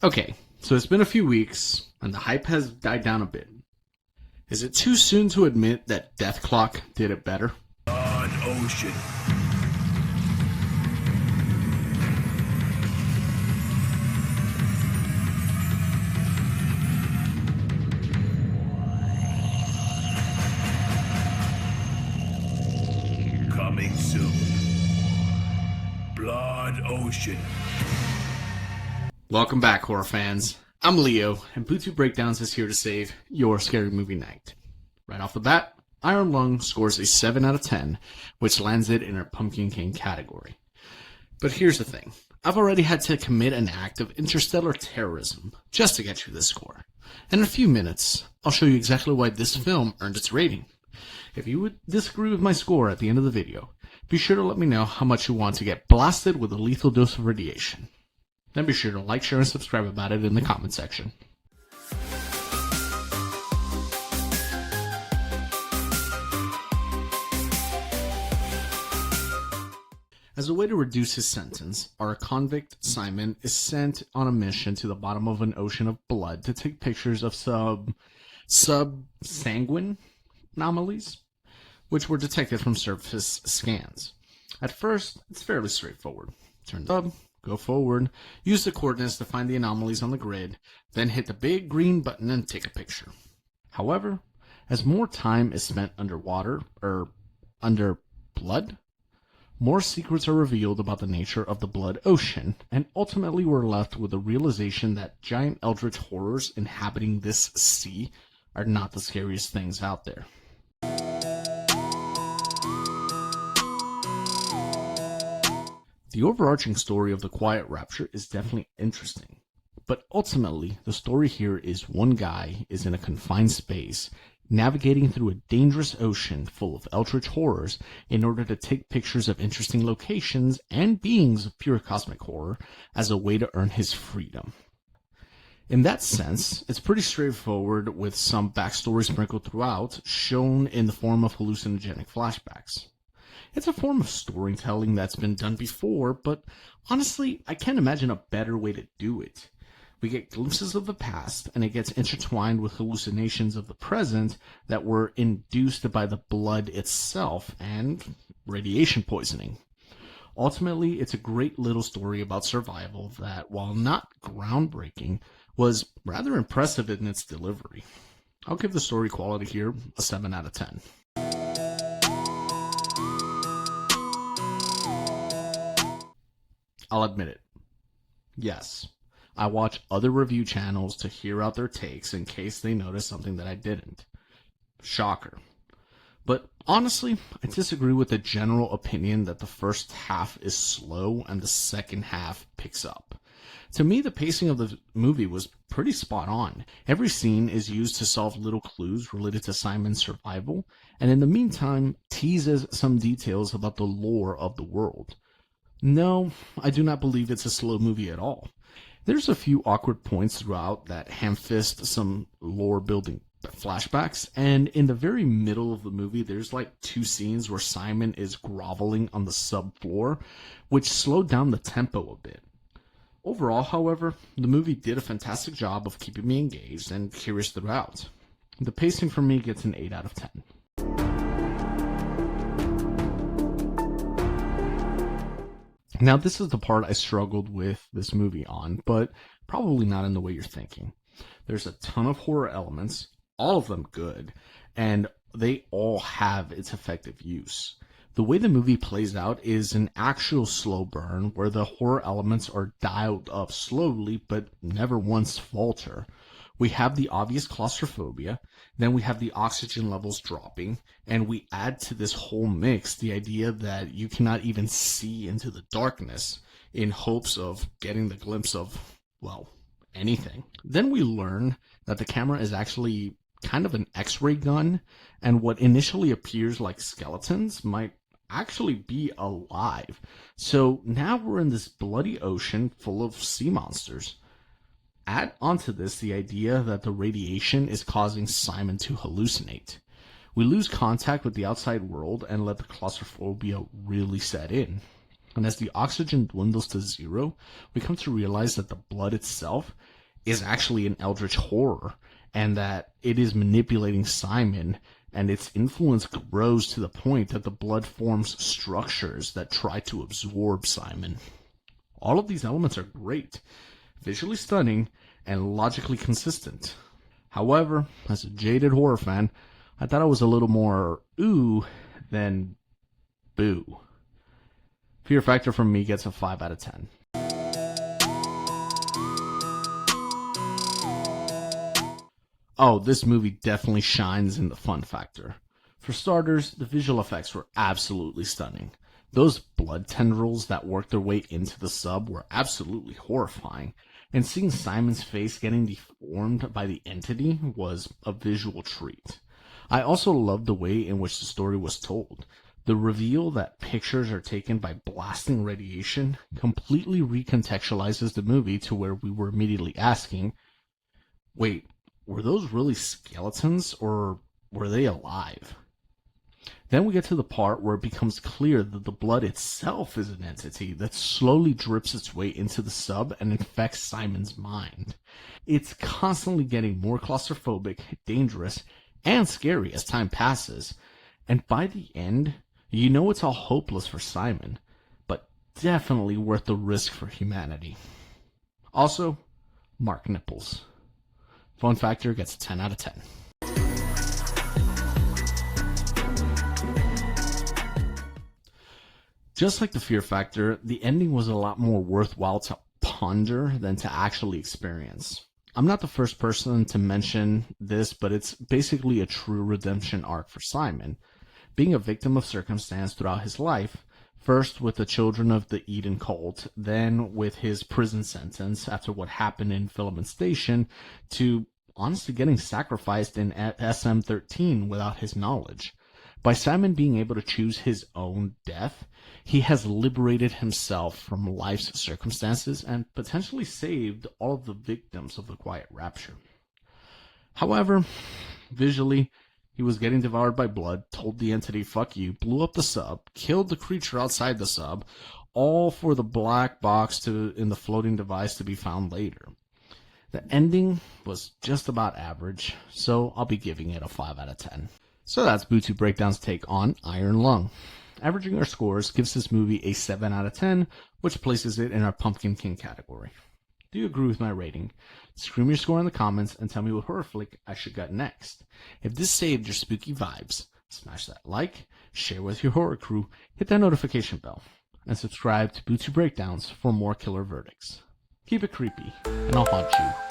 Okay, so it's been a few weeks, and the hype has died down a bit. Is it too soon to admit that Death Clock did it better? On ocean. Coming soon. Blood Ocean. Welcome back, horror fans. I'm Leo, and Bootube Breakdowns is here to save your scary movie night. Right off the bat, Iron Lung scores a 7 out of 10, which lands it in our Pumpkin King category. But here's the thing. I've already had to commit an act of interstellar terrorism just to get you this score. And in a few minutes, I'll show you exactly why this film earned its rating. If you would disagree with my score at the end of the video, be sure to let me know how much you want to get blasted with a lethal dose of radiation. Then be sure to like, share, and subscribe about it in the comment section. As a way to reduce his sentence, our convict, Simon, is sent on a mission to the bottom of an ocean of blood to take pictures of subsanguine anomalies, which were detected from surface scans. At first, it's fairly straightforward. Turn the sub, go forward, use the coordinates to find the anomalies on the grid, then hit the big green button and take a picture. However, as more time is spent underwater, under blood, more secrets are revealed about the nature of the blood ocean, and ultimately we're left with the realization that giant eldritch horrors inhabiting this sea are not the scariest things out there. The overarching story of The Quiet Rapture is definitely interesting, but ultimately the story here is one guy is in a confined space, navigating through a dangerous ocean full of eldritch horrors in order to take pictures of interesting locations and beings of pure cosmic horror as a way to earn his freedom. In that sense, it's pretty straightforward with some backstory sprinkled throughout, shown in the form of hallucinogenic flashbacks. It's a form of storytelling that's been done before, but honestly, I can't imagine a better way to do it. We get glimpses of the past, and it gets intertwined with hallucinations of the present that were induced by the blood itself and radiation poisoning. Ultimately, it's a great little story about survival that, while not groundbreaking, was rather impressive in its delivery. I'll give the story quality here a 7 out of 10. I'll admit it. Yes, I watch other review channels to hear out their takes in case they notice something that I didn't. Shocker. But honestly, I disagree with the general opinion that the first half is slow and the second half picks up. To me, the pacing of the movie was pretty spot on. Every scene is used to solve little clues related to Simon's survival, and in the meantime, teases some details about the lore of the world. No, I do not believe it's a slow movie at all. There's a few awkward points throughout that ham-fist some lore-building flashbacks, and in the very middle of the movie, there's like 2 scenes where Simon is groveling on the subfloor, which slowed down the tempo a bit. Overall, however, the movie did a fantastic job of keeping me engaged and curious throughout. The pacing for me gets an 8 out of 10. Now, this is the part I struggled with this movie on, but probably not in the way you're thinking. There's a ton of horror elements, all of them good, and they all have its effective use. The way the movie plays out is an actual slow burn where the horror elements are dialed up slowly but never once falter. We have the obvious claustrophobia, then we have the oxygen levels dropping, and we add to this whole mix the idea that you cannot even see into the darkness in hopes of getting the glimpse of, well, anything. Then we learn that the camera is actually kind of an X-ray gun, and what initially appears like skeletons might actually be alive. So now we're in this bloody ocean full of sea monsters. Add onto this the idea that the radiation is causing Simon to hallucinate. We lose contact with the outside world and let the claustrophobia really set in. And as the oxygen dwindles to zero, we come to realize that the blood itself is actually an eldritch horror, and that it is manipulating Simon, and its influence grows to the point that the blood forms structures that try to absorb Simon. All of these elements are great, visually stunning, and logically consistent. However, as a jaded horror fan, I thought it was a little more ooh than boo. Fear factor from me gets a 5 out of 10. Oh, this movie definitely shines in the fun factor. For starters, the visual effects were absolutely stunning. Those blood tendrils that worked their way into the sub were absolutely horrifying, and seeing Simon's face getting deformed by the entity was a visual treat. I also loved the way in which the story was told. The reveal that pictures are taken by blasting radiation completely recontextualizes the movie to where we were immediately asking, wait, were those really skeletons or were they alive? Then we get to the part where it becomes clear that the blood itself is an entity that slowly drips its way into the sub and infects Simon's mind. It's constantly getting more claustrophobic, dangerous, and scary as time passes, and by the end, you know it's all hopeless for Simon, but definitely worth the risk for humanity. Also, Mark nipples. Fun factor gets a 10 out of 10. Just like the fear factor, the ending was a lot more worthwhile to ponder than to actually experience. I'm not the first person to mention this, but it's basically a true redemption arc for Simon. Being a victim of circumstance throughout his life, first with the children of the Eden cult, then with his prison sentence after what happened in Filament Station, to honestly getting sacrificed in SM-13 without his knowledge. By Simon being able to choose his own death, he has liberated himself from life's circumstances and potentially saved all of the victims of the Quiet Rapture. However, visually, he was getting devoured by blood, told the entity fuck you, blew up the sub, killed the creature outside the sub, all for the black box in the floating device to be found later. The ending was just about average, so I'll be giving it a 5 out of 10. So that's Bootube Breakdowns' take on Iron Lung. Averaging our scores gives this movie a 7 out of 10, which places it in our Pumpkin King category. Do you agree with my rating? Scream your score in the comments and tell me what horror flick I should get next. If this saved your spooky vibes, smash that like, share with your horror crew, hit that notification bell, and subscribe to Bootube Breakdowns for more killer verdicts. Keep it creepy, and I'll haunt you